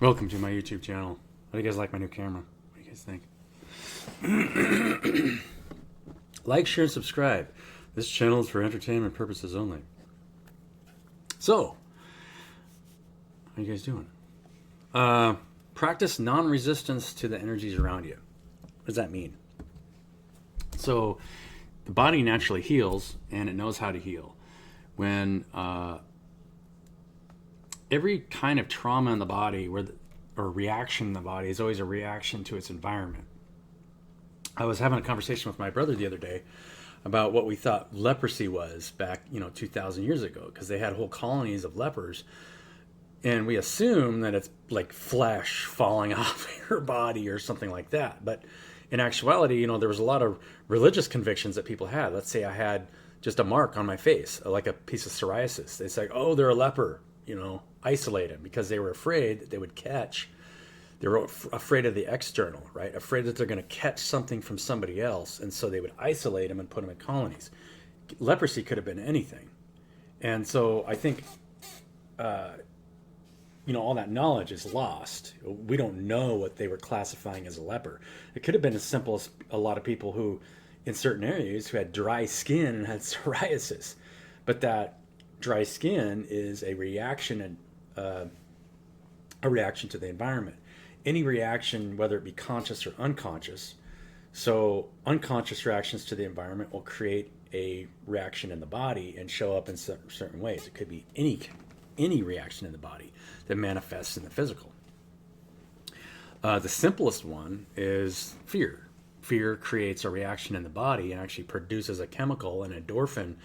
Welcome to my YouTube channel. How do you guys like my new camera? What do you guys think? Like, share, and subscribe. This channel is for entertainment purposes only. So, how you guys doing? Practice non-resistance to the energies around you. What does that mean? So, the body naturally heals, and it knows how to heal. When every kind of trauma in the body or reaction in the body is always a reaction to its environment. I was having a conversation with my brother the other day about what we thought leprosy was back, 2,000 years ago, because they had whole colonies of lepers, and we assume that it's like flesh falling off your body or something like that. But in actuality, there was a lot of religious convictions that people had. Let's say I had just a mark on my face, like a piece of psoriasis. They say, "Oh, they're a leper," isolate them because they were afraid that they would catch. They were afraid of the external, right? Afraid that they're going to catch something from somebody else, and so they would isolate them and put them in colonies. Leprosy could have been anything, and so I think, all that knowledge is lost. We don't know what they were classifying as a leper. It could have been as simple as a lot of people who, in certain areas, who had dry skin and had psoriasis, but that dry skin is a reaction and a reaction to the environment. Any reaction, whether it be conscious or unconscious, so unconscious reactions to the environment will create a reaction in the body and show up in certain ways. It could be any reaction in the body that manifests in the physical. The simplest one is fear. Fear creates a reaction in the body and actually produces a chemical, an endorphin,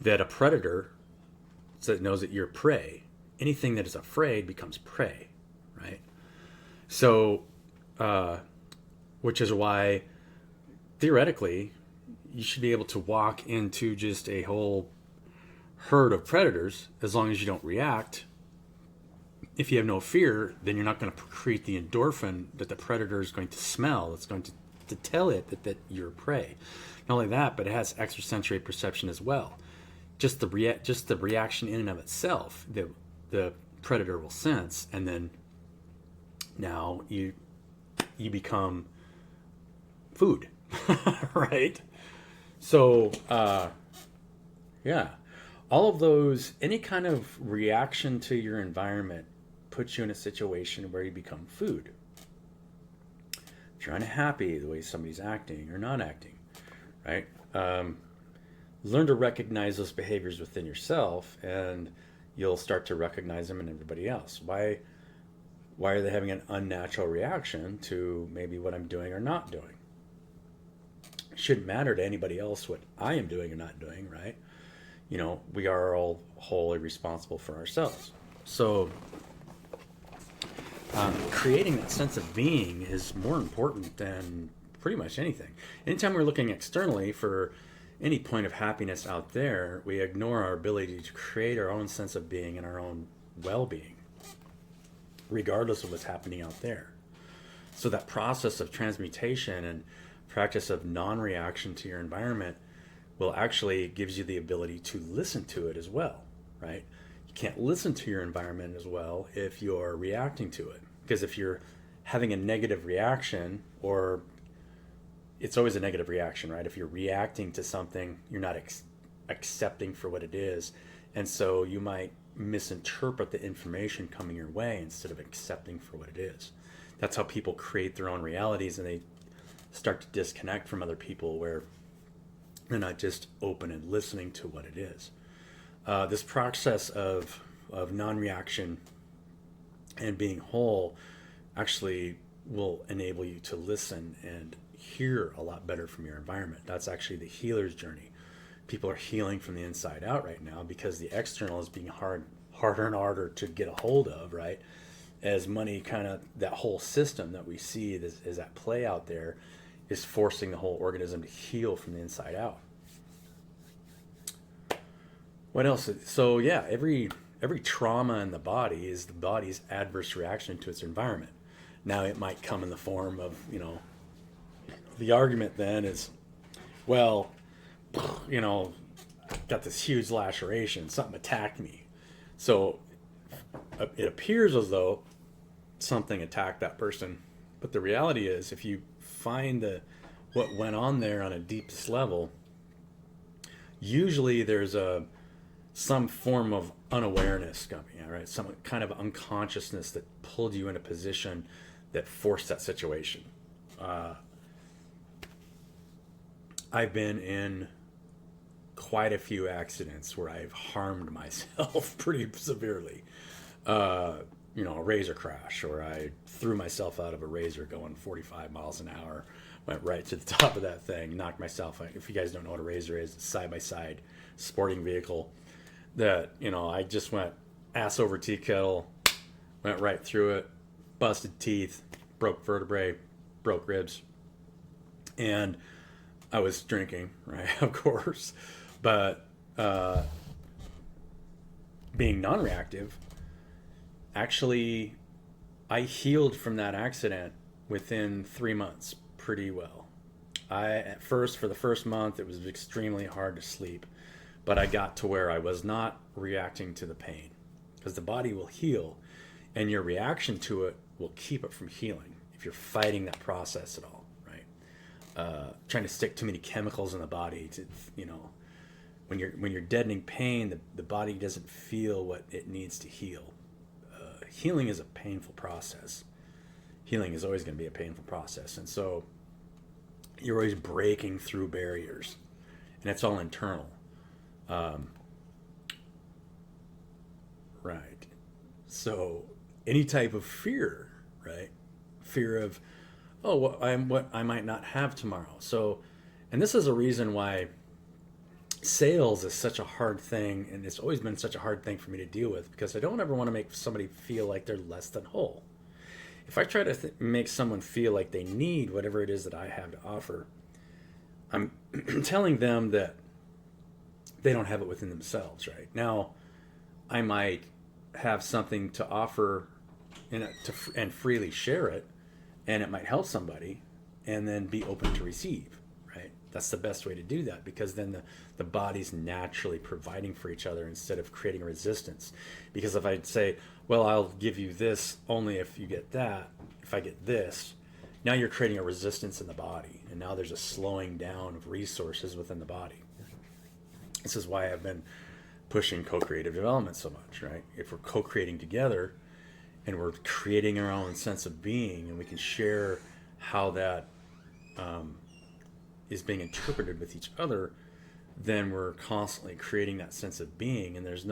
that a predator knows that you're prey. Anything that is afraid becomes prey, right? So, which is why, theoretically, you should be able to walk into just a whole herd of predators as long as you don't react. If you have no fear, then you're not going to create the endorphin that the predator is going to smell. It's going to tell it that you're prey. Not only that, but it has extrasensory perception as well. Just the reaction in and of itself, the predator will sense, and then now you become food, right? So yeah, all of those, any kind of reaction to your environment puts you in a situation where you become food. If you're unhappy the way somebody's acting or not acting, right? Learn to recognize those behaviors within yourself, and you'll start to recognize them in everybody else. Why are they having an unnatural reaction to maybe what I'm doing or not doing? It shouldn't matter to anybody else what I am doing or not doing, right? We are all wholly responsible for ourselves. So creating that sense of being is more important than pretty much anything. Anytime we're looking externally for any point of happiness out there, we ignore our ability to create our own sense of being and our own well-being, regardless of what's happening out there. So that process of transmutation and practice of non-reaction to your environment will actually gives you the ability to listen to it as well, right? You can't listen to your environment as well if you're reacting to it, because if you're having a negative reaction, or it's always a negative reaction, right? If you're reacting to something, you're not accepting for what it is. And so you might misinterpret the information coming your way instead of accepting for what it is. That's how people create their own realities, and they start to disconnect from other people where they're not just open and listening to what it is. This process of non-reaction and being whole actually will enable you to listen and hear a lot better from your environment. That's actually the healer's journey. People are healing from the inside out right now because the external is being harder and harder to get a hold of, right? As money, kind of that whole system that we see is at play out there, is forcing the whole organism to heal from the inside out. What else? So yeah, every trauma in the body is the body's adverse reaction to its environment. Now it might come in the form of, the argument then is, well, got this huge laceration, something attacked me. So it appears as though something attack that person. But the reality is, if you find what went on there on a deepest level, usually there's some form of unawareness coming, right? Some kind of unconsciousness that pulled you in a position that forced that situation. I've been in quite a few accidents where I've harmed myself pretty severely. A razor crash, or I threw myself out of a razor going 45 miles an hour, went right to the top of that thing, knocked myself out. If you guys don't know what a razor is, it's a side-by-side sporting vehicle that, I just went ass over tea kettle, went right through it, busted teeth, broke vertebrae, broke ribs. And I was drinking, right, of course. But being non-reactive, actually, I healed from that accident within 3 months pretty well. At first, for the first month, it was extremely hard to sleep, but I got to where I was not reacting to the pain, because the body will heal, and your reaction to it will keep it from healing if you're fighting that process at all, right? Trying to stick too many chemicals in the body to, when you're deadening pain, the body doesn't feel what it needs to heal. Healing is a painful process. Healing is always going to be a painful process. And so you're always breaking through barriers. And it's all internal. Right. So any type of fear, right? Fear of, what I might not have tomorrow. So, and this is a reason why sales is such a hard thing, and it's always been such a hard thing for me to deal with, because I don't ever want to make somebody feel like they're less than whole. If I try to make someone feel like they need whatever it is that I have to offer, I'm telling them that they don't have it within themselves, right? Now, I might have something to offer and freely share it, and it might help somebody, and then be open to receive. That's the best way to do that, because then the body's naturally providing for each other instead of creating a resistance. Because if I say, well, I'll give you this only if you get that, if I get this, now you're creating a resistance in the body, and now there's a slowing down of resources within the body. This is why I've been pushing co-creative development so much, right? If we're co-creating together and we're creating our own sense of being, and we can share how that is being interpreted with each other, then we're constantly creating that sense of being, and there's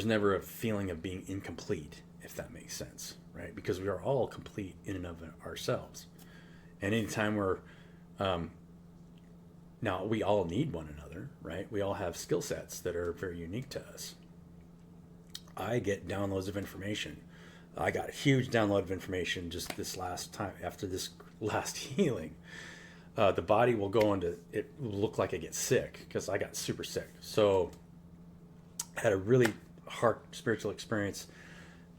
never a feeling of being incomplete, if that makes sense, right? Because we are all complete in and of ourselves. And anytime we're now we all need one another, right? We all have skill sets that are very unique to us. I get downloads of information. I got a huge download of information just this last time after this last healing. The body will go into, it will look like I get sick, because I got super sick. So I had a really hard spiritual experience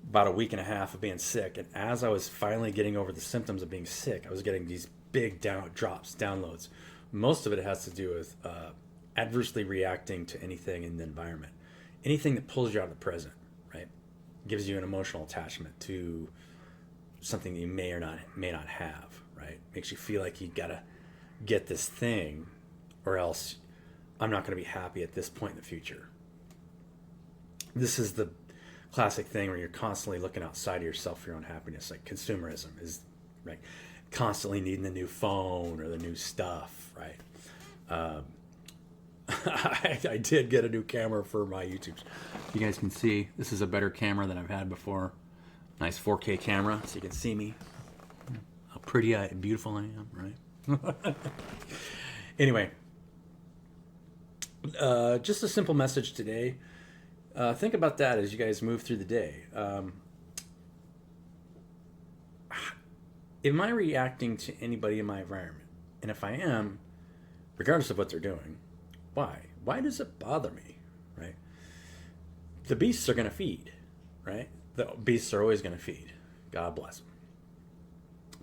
about a week and a half of being sick. And as I was finally getting over the symptoms of being sick, I was getting these big downloads. Most of it has to do with adversely reacting to anything in the environment. Anything that pulls you out of the present, right? Gives you an emotional attachment to something that you may not have, right? Makes you feel like you gotta get this thing, or else I'm not going to be happy at this point in the future. This is the classic thing where you're constantly looking outside of yourself for your own happiness. Like consumerism is, right? Constantly needing the new phone or the new stuff, right? I did get a new camera for my YouTube. You guys can see this is a better camera than I've had before. Nice 4K camera, so you can see me. How pretty and beautiful I am, right? Anyway, just a simple message today. Think about that as you guys move through the day. Am I reacting to anybody in my environment? And if I am, regardless of what they're doing, why? Why does it bother me, right? The beasts are going to feed, right? The beasts are always going to feed. God bless them.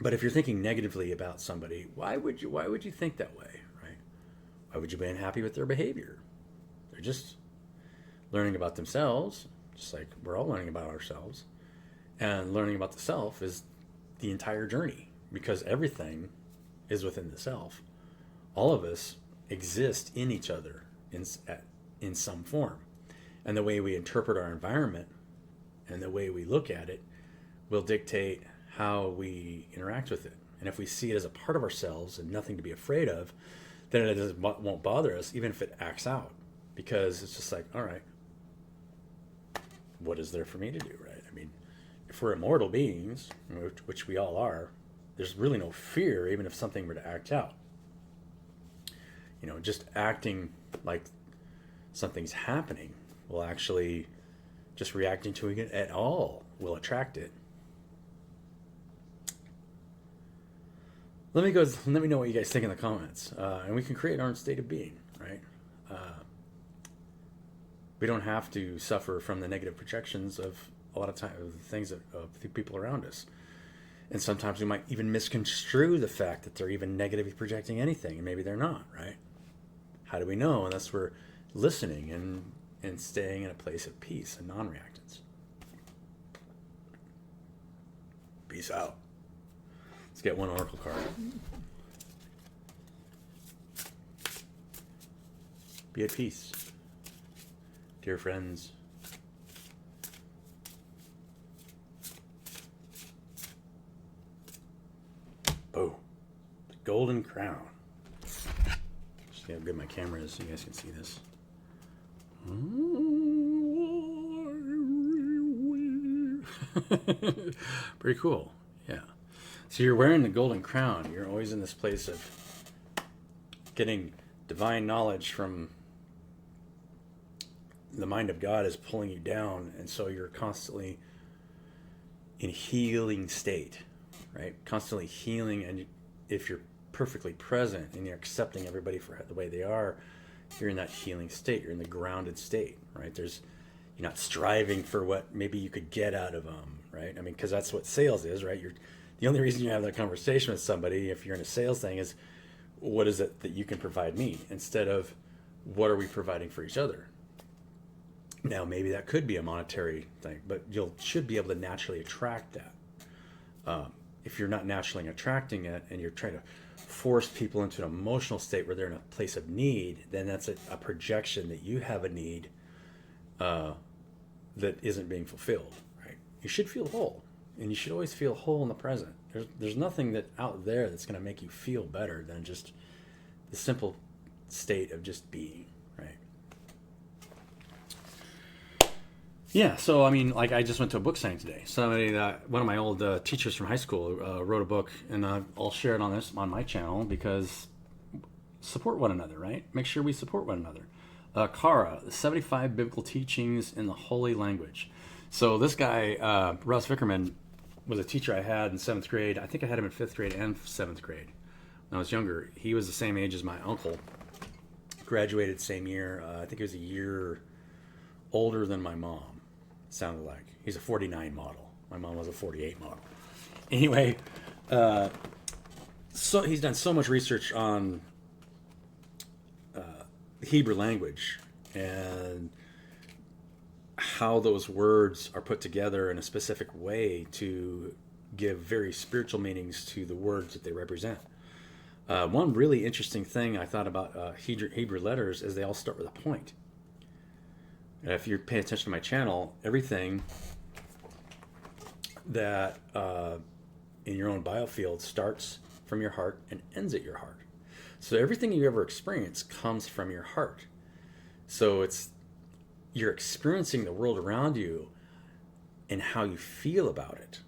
But if you're thinking negatively about somebody, why would you think that way, right? Why would you be unhappy with their behavior? They're just learning about themselves, just like we're all learning about ourselves. And learning about the self is the entire journey, because everything is within the self. All of us exist in each other in some form. And the way we interpret our environment and the way we look at it will dictate how we interact with it. And if we see it as a part of ourselves and nothing to be afraid of, then it won't bother us, even if it acts out. Because it's just like, all right, what is there for me to do, right? I mean, if we're immortal beings, which we all are, there's really no fear, even if something were to act out. Just acting like something's happening will actually, just reacting to it at all will attract it. Let me know what you guys think in the comments, and we can create our own state of being, right? We don't have to suffer from the negative projections of a lot of time of the things of the people around us. And sometimes we might even misconstrue the fact that they're even negatively projecting anything, and maybe they're not, right? How do we know? Unless we're listening and staying in a place of peace and non-reactance. Peace out. Let's get one oracle card. Be at peace, dear friends. Oh, the Golden Crown. Just see how good my camera is so you guys can see this. Pretty cool, yeah. So you're wearing the Golden Crown. You're always in this place of getting divine knowledge from the mind of God is pulling you down, and so you're constantly in healing state, right? Constantly healing, and if you're perfectly present and you're accepting everybody for the way they are, you're in that healing state. You're in the grounded state, right? You're not striving for what maybe you could get out of them, right? I mean, because that's what sales is, right? The only reason you have that conversation with somebody, if you're in a sales thing, is what is it that you can provide me, instead of what are we providing for each other. Now, maybe that could be a monetary thing, but you should be able to naturally attract that. If you're not naturally attracting it and you're trying to force people into an emotional state where they're in a place of need, then that's a projection that you have a need that isn't being fulfilled, right? You should feel whole, and you should always feel whole in the present. There's nothing that out there that's going to make you feel better than just the simple state of just being, right? Yeah, so I mean, like I just went to a book signing today. One of my old teachers from high school wrote a book, and I'll share it on my channel, because support one another, right? Make sure we support one another. Kara, the 75 Biblical Teachings in the Holy Language. So this guy, Russ Vickerman, was a teacher I had in 7th grade. I think I had him in 5th grade and 7th grade when I was younger. He was the same age as my uncle. Graduated same year. I think he was a year older than my mom, sounded like. He's a 49 model. My mom was a 48 model. Anyway, so he's done so much research on the Hebrew language and how those words are put together in a specific way to give very spiritual meanings to the words that they represent. One really interesting thing I thought about Hebrew letters is they all start with a point. And if you pay attention to my channel, everything that in your own biofield starts from your heart and ends at your heart. So everything you ever experience comes from your heart. So you're experiencing the world around you and how you feel about it.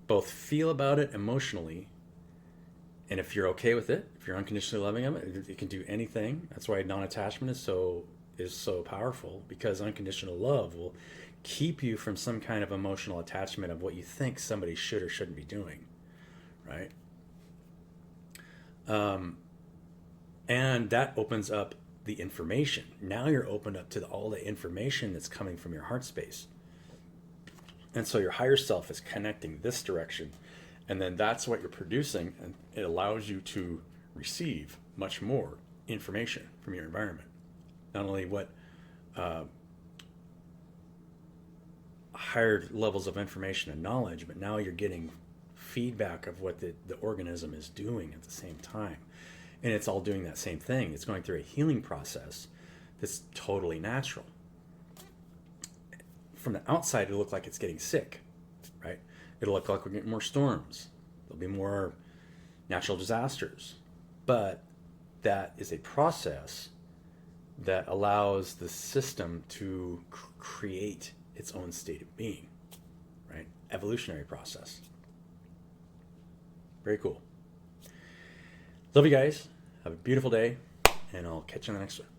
Both feel about it emotionally, and if you're okay with it, if you're unconditionally loving of it, it can do anything. That's why non-attachment is so powerful, because unconditional love will keep you from some kind of emotional attachment of what you think somebody should or shouldn't be doing, right? And that opens up the information. Now you're opened up to all the information that's coming from your heart space. And so your higher self is connecting this direction, and then that's what you're producing, and it allows you to receive much more information from your environment. Not only higher levels of information and knowledge, but now you're getting feedback of what the organism is doing at the same time. And it's all doing that same thing. It's going through a healing process that's totally natural. From the outside, it'll look like it's getting sick, right? It'll look like we're getting more storms. There'll be more natural disasters. But that is a process that allows the system to create its own state of being, right? Evolutionary process. Very cool. Love you guys. Have a beautiful day, and I'll catch you on the next one.